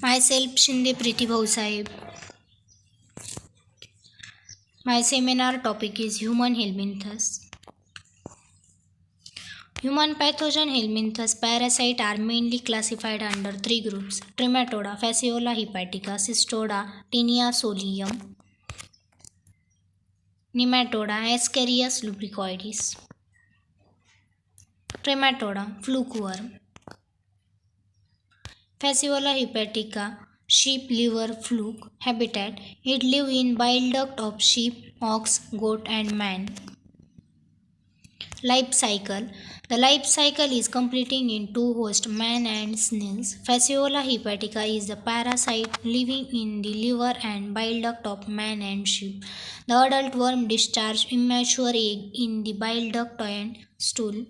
Myself Shinde Priti Bhausaheb. My seminar topic is human helminthus. Human pathogen helminthus parasite are mainly classified under three groups: Trematoda, Fasciola hepatica, Cystoda, Tinea solium, Nematoda, Ascarius lubricoides. Trematoda, flukeworm. Fasciola hepatica, sheep liver fluke habitat. It lives in bile duct of sheep, ox, goat and man. Life cycle. The life cycle is completing in two hosts, man and snails. Fasciola hepatica is the parasite living in the liver and bile duct of man and sheep. The adult worm discharges immature egg in the bile duct and stool.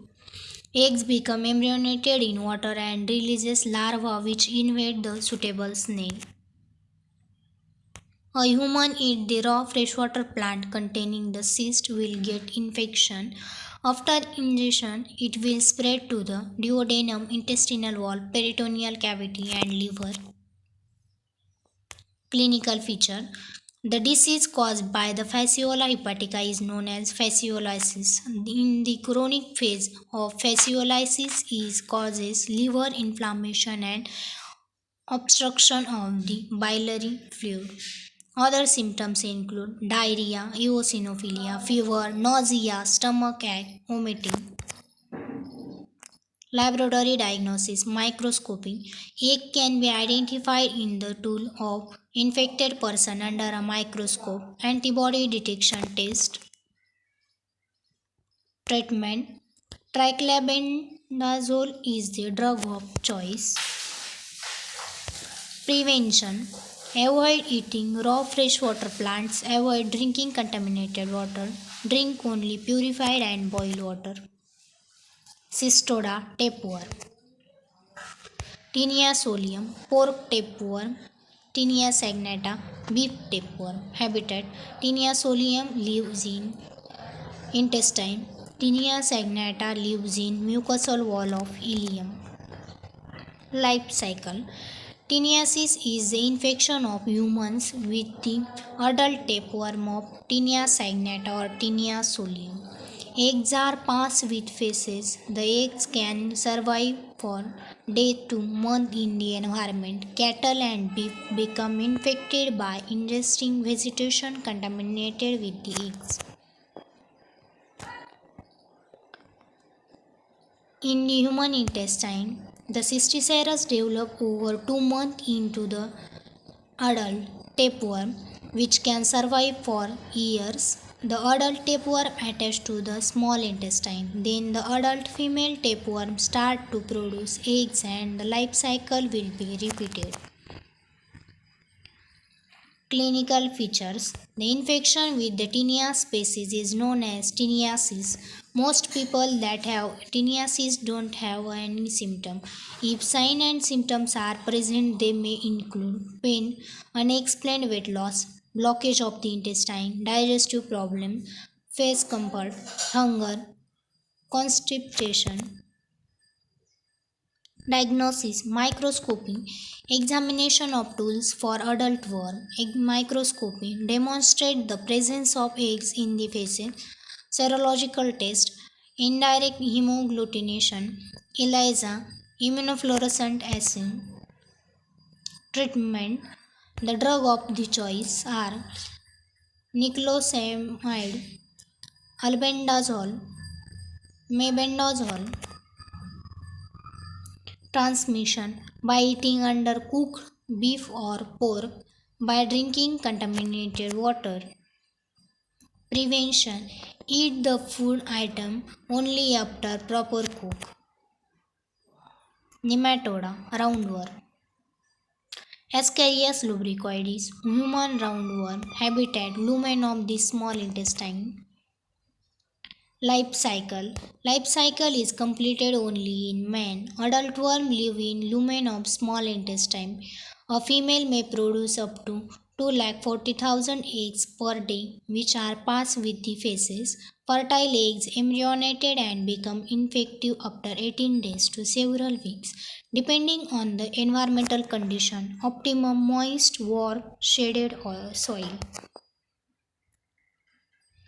Eggs become embryonated in water and releases larvae which invade the suitable snail. A human eat the raw freshwater plant containing the cyst will get infection. After ingestion, it will spread to the duodenum, intestinal wall, peritoneal cavity and liver. Clinical feature. The disease caused by the Fasciola hepatica is known as fasciolasis. In the chronic phase of fasciolasis, it causes liver inflammation and obstruction of the biliary fluid. Other symptoms include diarrhea, eosinophilia, fever, nausea, stomach ache, vomiting. Laboratory diagnosis microscopy. Egg can be identified in the stool of infected person under a microscope. Antibody detection test. Treatment. Triclabendazole is the drug of choice. Prevention. Avoid eating raw freshwater plants. Avoid drinking contaminated water. Drink only purified and boiled water. Cystoda tapeworm. Tinea solium pork tapeworm. Tinea saginata beef tapeworm. Habitat. Tinea solium lives in intestine. Tinea saginata lives in mucosal wall of ileum. Life cycle. Tiniasis is the infection of humans with the adult tapeworm of Tinea saginata or Tinea solium. Eggs are passed with feces. The eggs can survive for days to months in the environment. Cattle and beef become infected by ingesting vegetation contaminated with the eggs. In the human intestine, the cysticerus develop over 2 months into the adult tapeworm, which can survive for years. The adult tapeworm attached to the small intestine. Then the adult female tapeworm start to produce eggs and the life cycle will be repeated. Clinical features. The infection with the Tinea species is known as tiniasis. Most people that have tiniasis don't have any symptom. If signs and symptoms are present, they may include pain, unexplained weight loss, blockage of the intestine, digestive problem, face comfort, hunger, constipation. Diagnosis microscopy examination of tools for adult worm. Microscopy demonstrate the presence of eggs in the feces. Serological test indirect hemagglutination, ELISA, immunofluorescent assay. Treatment. The drug of the choice are niclosamide, albendazole, mebendazole. Transmission by eating undercooked beef or pork, by drinking contaminated water. Prevention. Eat the food item only after proper cook. Nematoda roundworm. Ascarius lubricoides human roundworm habitat lumen of the small intestine. Life cycle. Life cycle is completed only in man. Adult worm live in lumen of small intestine. A female may produce up to 240,000 eggs per day, which are passed with the feces. Fertile eggs embryonated and become infective after 18 days to several weeks, depending on the environmental condition, optimum moist, warm, shaded soil.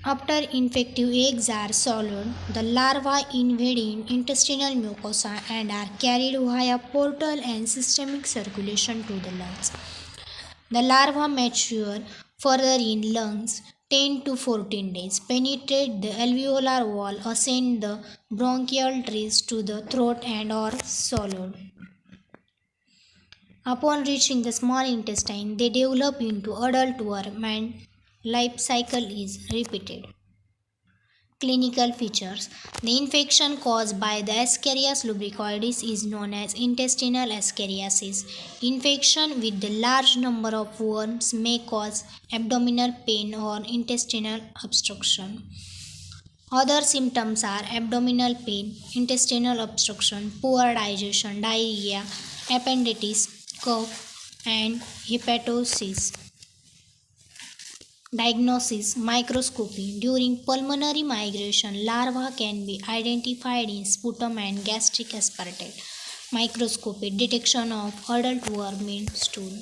After infective eggs are swallowed, the larvae invade intestinal mucosa and are carried via portal and systemic circulation to the lungs. The larvae mature further in lungs 10 to 14 days, penetrate the alveolar wall, ascend the bronchial trees to the throat and are swallowed. Upon reaching the small intestine, they develop into adult worm and life cycle is repeated. Clinical features. The infection caused by the Escherichia lubricoides is known as intestinal escheriasis. Infection with the large number of worms may cause abdominal pain or intestinal obstruction. Other symptoms are abdominal pain, intestinal obstruction, poor digestion, diarrhea, appendicitis, cough, and hepatosis. Diagnosis microscopy. During pulmonary migration, larvae can be identified in sputum and gastric aspirate. Microscopy detection of adult worm in stool.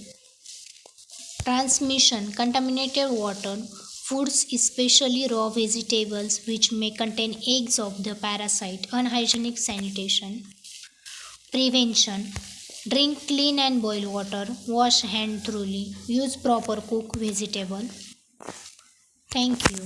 Transmission contaminated water, foods, especially raw vegetables, which may contain eggs of the parasite, unhygienic sanitation. Prevention. Drink clean and boiled water, wash hand thoroughly, use proper cooked vegetable. Thank you.